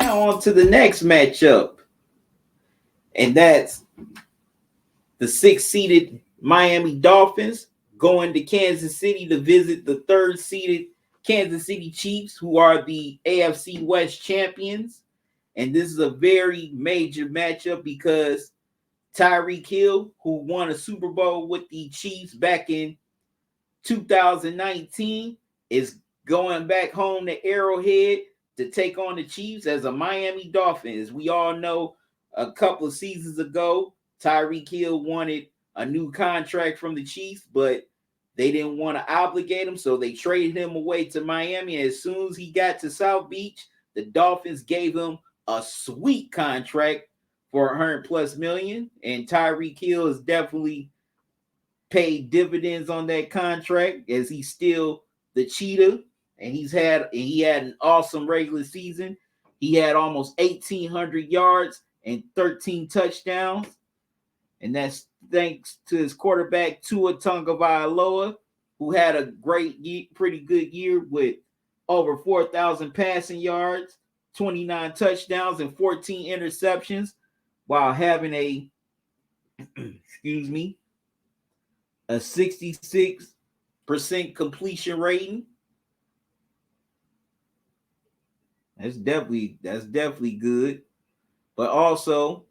now on to the next matchup, and that's the 6th-seeded Miami Dolphins going to Kansas City to visit the 3rd-seeded Kansas City Chiefs, who are the AFC West champions. And this is a very major matchup because Tyreek Hill, who won a Super Bowl with the Chiefs back in 2019, is going back home to Arrowhead to take on the Chiefs as a Miami Dolphin. As we all know, a couple of seasons ago, Tyreek Hill wanted a new contract from the Chiefs, but they didn't want to obligate him, so they traded him away to Miami. And as soon as he got to South Beach, the Dolphins gave him a sweet contract for $100+ million, and Tyreek Hill has definitely paid dividends on that contract as he's still the cheetah, and he had an awesome regular season. He had almost 1,800 yards and 13 touchdowns. And that's thanks to his quarterback, Tua Tagovailoa, who had a pretty good year with over 4,000 passing yards, 29 touchdowns, and 14 interceptions, while having a 66% completion rating. That's definitely good. But also,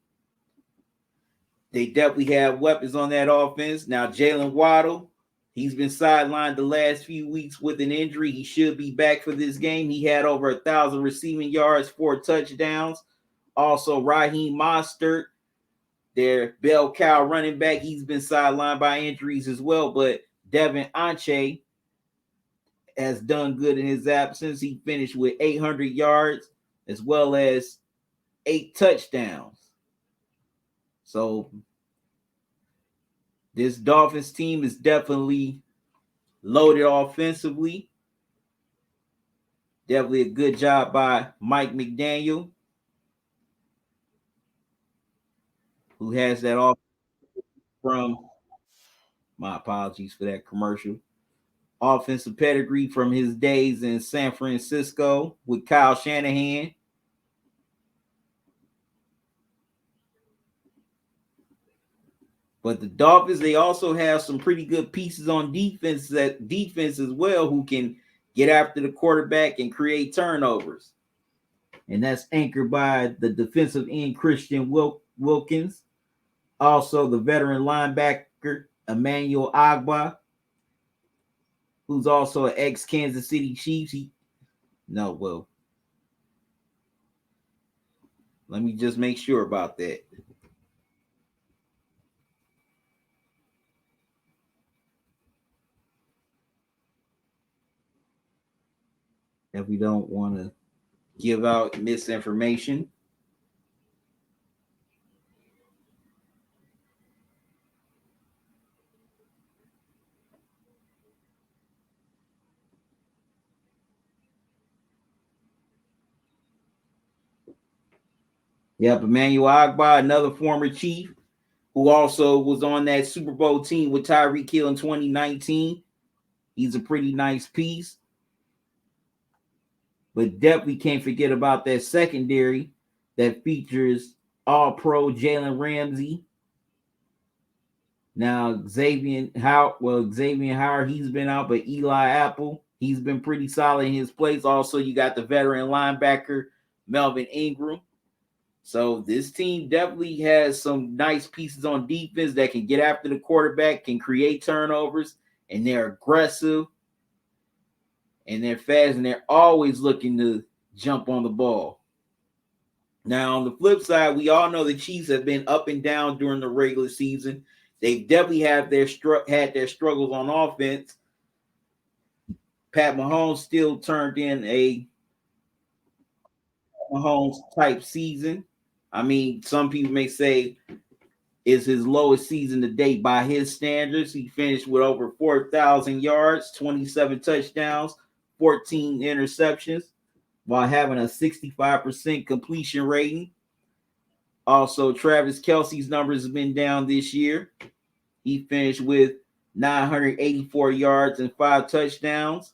they definitely have weapons on that offense. Now, Jalen Waddle, he's been sidelined the last few weeks with an injury. He should be back for this game. He had over 1,000 receiving yards, 4 touchdowns. Also, Raheem Mostert, their bell cow running back, he's been sidelined by injuries as well. But Devin Anche has done good in his absence. He finished with 800 yards as well as 8 touchdowns. So this Dolphins team is definitely loaded offensively. Definitely a good job by Mike McDaniel, who has that off from, my apologies for that commercial, offensive pedigree from his days in San Francisco with Kyle Shanahan. But the Dolphins, they also have some pretty good pieces on defense as well, who can get after the quarterback and create turnovers. And that's anchored by the defensive end Christian Wilkins. Also, the veteran linebacker Emmanuel Agba, who's also an ex-Kansas City Chiefs. Let me just make sure about that. If we don't want to give out misinformation. Yep, Emmanuel Agba, another former Chief, who also was on that Super Bowl team with Tyreek Hill in 2019. He's a pretty nice piece. But definitely can't forget about that secondary that features All-Pro Jalen Ramsey. Now, Xavier Howard, he's been out, but Eli Apple, he's been pretty solid in his place. Also, you got the veteran linebacker, Melvin Ingram. So this team definitely has some nice pieces on defense that can get after the quarterback, can create turnovers, and they're aggressive, and they're fast, and they're always looking to jump on the ball. Now, on the flip side, we all know the Chiefs have been up and down during the regular season. They definitely have had their struggles on offense. Pat Mahomes still turned in a Mahomes-type season. I mean, some people may say it's his lowest season to date by his standards. He finished with over 4,000 yards, 27 touchdowns, 14 interceptions, while having a 65% completion rating. Also, Travis Kelce's numbers have been down this year. He finished with 984 yards and 5 touchdowns,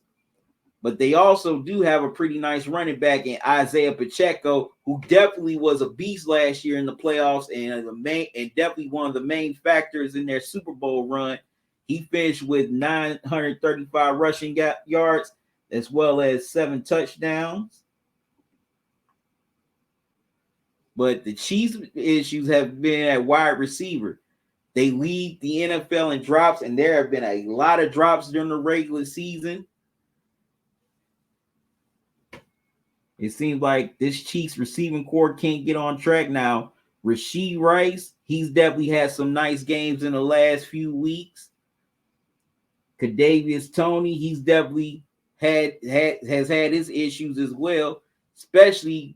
But they also do have a pretty nice running back in Isaiah Pacheco, who definitely was a beast last year in the playoffs and definitely one of the main factors in their Super Bowl run. He finished with 935 rushing yards as well as 7 touchdowns. But the Chiefs' issues have been at wide receiver. They lead the NFL in drops, and there have been a lot of drops during the regular season. It seems like this Chiefs receiving core can't get on track now. Rashee Rice, he's definitely had some nice games in the last few weeks. Kadarius Toney, he's definitely has had his issues as well, especially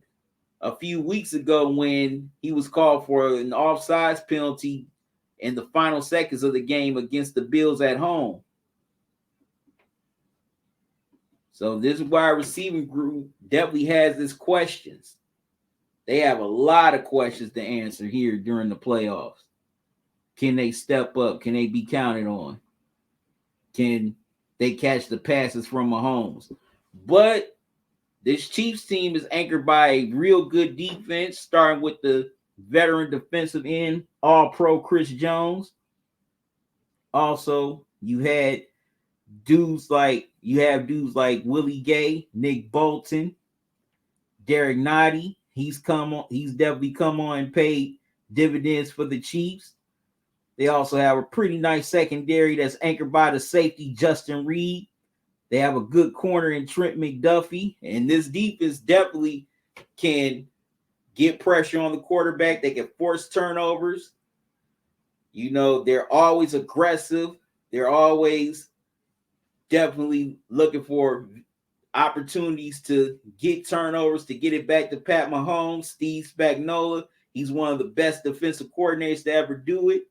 a few weeks ago when he was called for an offsides penalty in the final seconds of the game against the Bills at home. So this wide receiving group definitely has its questions. They have a lot of questions to answer here during the playoffs. Can they step up? Can they be counted on? Can they catch the passes from Mahomes? But this Chiefs team is anchored by a real good defense, starting with the veteran defensive end, All-Pro Chris Jones. Also, you have dudes like Willie Gay, Nick Bolton, Derek Nottie. He's definitely come on and paid dividends for the Chiefs. They also have a pretty nice secondary that's anchored by the safety Justin Reed. They have a good corner in Trent McDuffie, and this defense definitely can get pressure on the quarterback. They can force turnovers. They're always aggressive. They're always definitely looking for opportunities to get turnovers, to get it back to Pat Mahomes. Steve Spagnuolo, he's one of the best defensive coordinators to ever do it.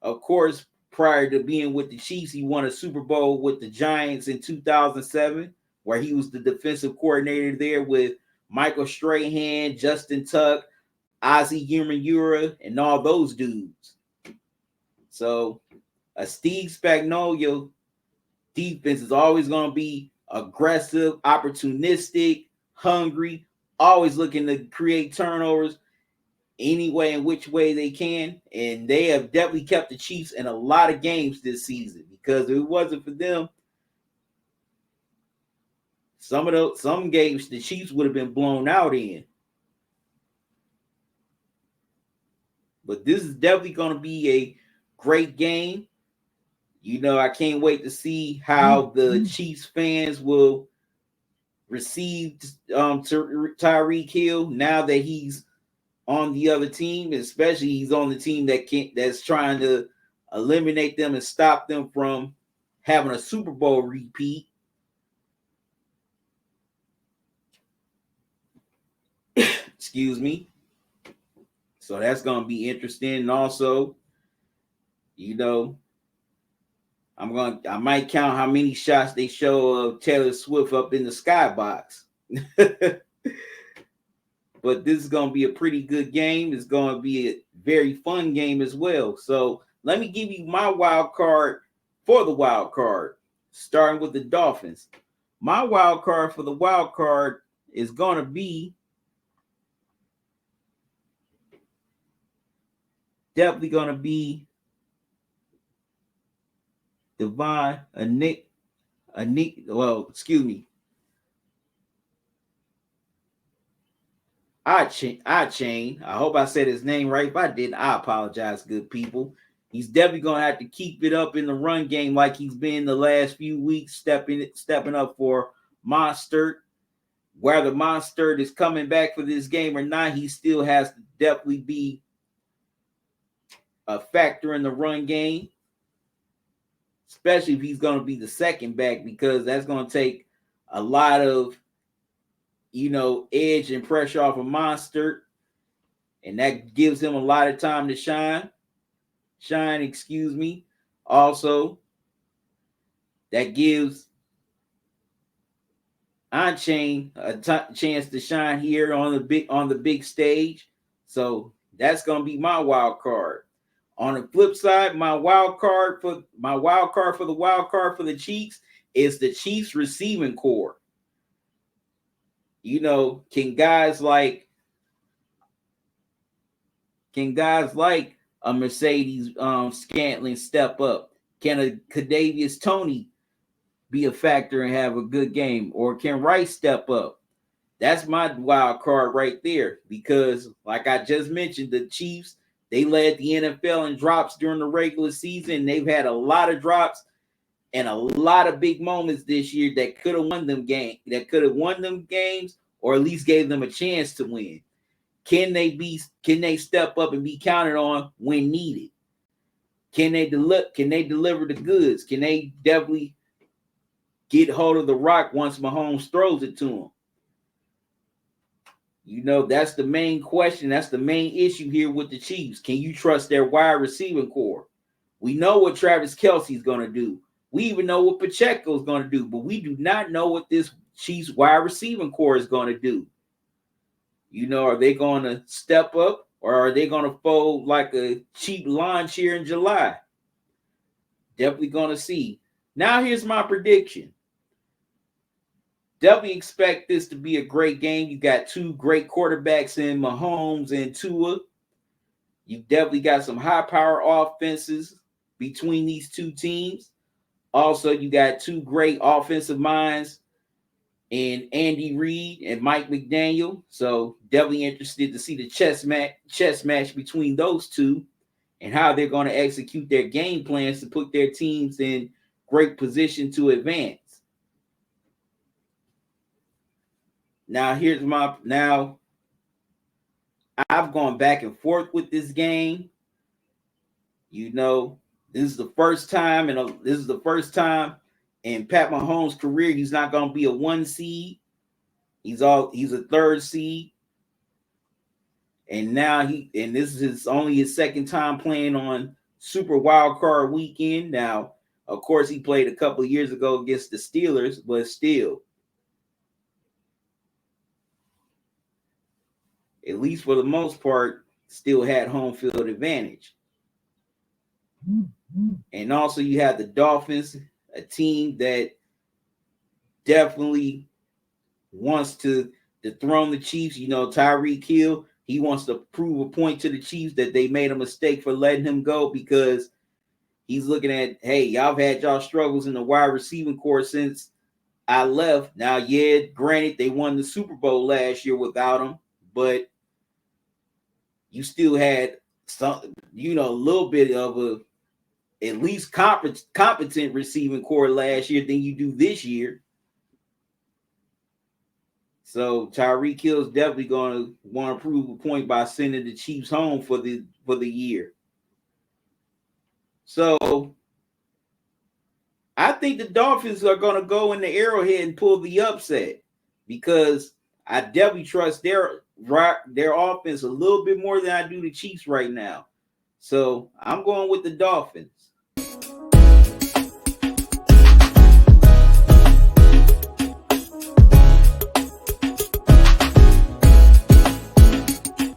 Of course, prior to being with the Chiefs, he won a Super Bowl with the Giants in 2007, where he was the defensive coordinator there with Michael Strahan, Justin Tuck, Ozzie Umenyiora, and all those dudes. So a Steve Spagnuolo defense is always going to be aggressive, opportunistic, hungry, always looking to create turnovers any way in which way they can. And they have definitely kept the Chiefs in a lot of games this season, because if it wasn't for them, some games the Chiefs would have been blown out in. But this is definitely going to be a great game. I can't wait to see how the Chiefs fans will receive Tyreek Hill now that he's on the other team, especially he's on the team that's trying to eliminate them and stop them from having a Super Bowl repeat. Excuse me. So that's going to be interesting. And also, I might count how many shots they show of Taylor Swift up in the skybox. But this is going to be a pretty good game. It's going to be a very fun game as well. So let me give you my wild card for the wild card, starting with the Dolphins. My wild card for the wild card is going to be definitely going to be Devon Achane. I hope I said his name right. If I didn't, I apologize, good people. He's definitely going to have to keep it up in the run game like he's been the last few weeks, stepping up for Mostert. Whether Mostert is coming back for this game or not, he still has to definitely be a factor in the run game, especially if he's going to be the second back, because that's going to take a lot of edge and pressure off of Mostert, and that gives him a lot of time to shine. Also, that gives Achane a chance to shine here on the big stage. So that's going to be my wild card. On the flip side, my wild card for the Chiefs is the Chiefs receiving core. You know, can guys like a Mercedes Scantling step up? Can a Kadarius Toney be a factor and have a good game? Or can Rice step up? That's my wild card right there. Because, like I just mentioned, the Chiefs, they led the NFL in drops during the regular season. They've had a lot of drops and a lot of big moments this year that could have won them games, or at least gave them a chance to win. Can they step up and be counted on when needed? Can they deliver the goods? Can they definitely get hold of the rock once Mahomes throws it to them? You know, that's the main question. That's the main issue here with the Chiefs. Can you trust their wide receiving core? We know what Travis Kelce's going to do. We even know what Pacheco's going to do, but we do not know what this Chiefs wide receiving core is going to do. You know, are they going to step up, or are they going to fold like a cheap lawn chair in July? Definitely going to see. Now, here's my prediction. Definitely expect this to be a great game. You got two great quarterbacks in Mahomes and Tua. You definitely got some high-power offenses between these two teams. Also, you got two great offensive minds in Andy Reid and Mike McDaniel. So definitely interested to see the chess match between those two and how they're going to execute their game plans to put their teams in great position to advance. Now, I've gone back and forth with this game. You know, this is the first time in Pat Mahomes' career he's not going to be a 1 seed. He's a 3rd seed. And this is only his 2nd time playing on Super Wildcard Weekend. Now, of course, he played a couple of years ago against the Steelers, but still, at least for the most part, still had home field advantage. And also you have the Dolphins, a team that definitely wants to dethrone the Chiefs. You know, Tyreek Hill, he wants to prove a point to the Chiefs that they made a mistake for letting him go, because he's looking at, hey, y'all have had y'all struggles in the wide receiving core since I left. Now, yeah, granted, they won the Super Bowl last year without him, but you still had some, a little bit of a at least competent receiving core last year than you do this year. So Tyreek Hill's definitely going to want to prove a point by sending the Chiefs home for the year. So I think the Dolphins are going to go in the Arrowhead and pull the upset, because I definitely trust their offense a little bit more than I do the Chiefs right now. So I'm going with the Dolphins.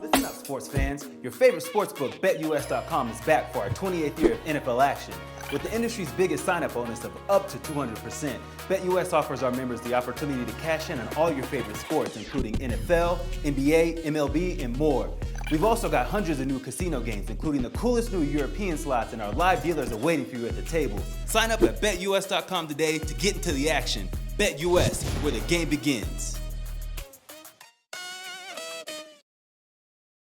Listen up, sports fans. Your favorite sportsbook, BetUs.com, is back for our 28th year of NFL action. With the industry's biggest sign-up bonus of up to 200%, BetUS offers our members the opportunity to cash in on all your favorite sports, including NFL, NBA, MLB, and more. We've also got hundreds of new casino games, including the coolest new European slots, and our live dealers are waiting for you at the tables. Sign up at BetUS.com today to get into the action. BetUS, where the game begins.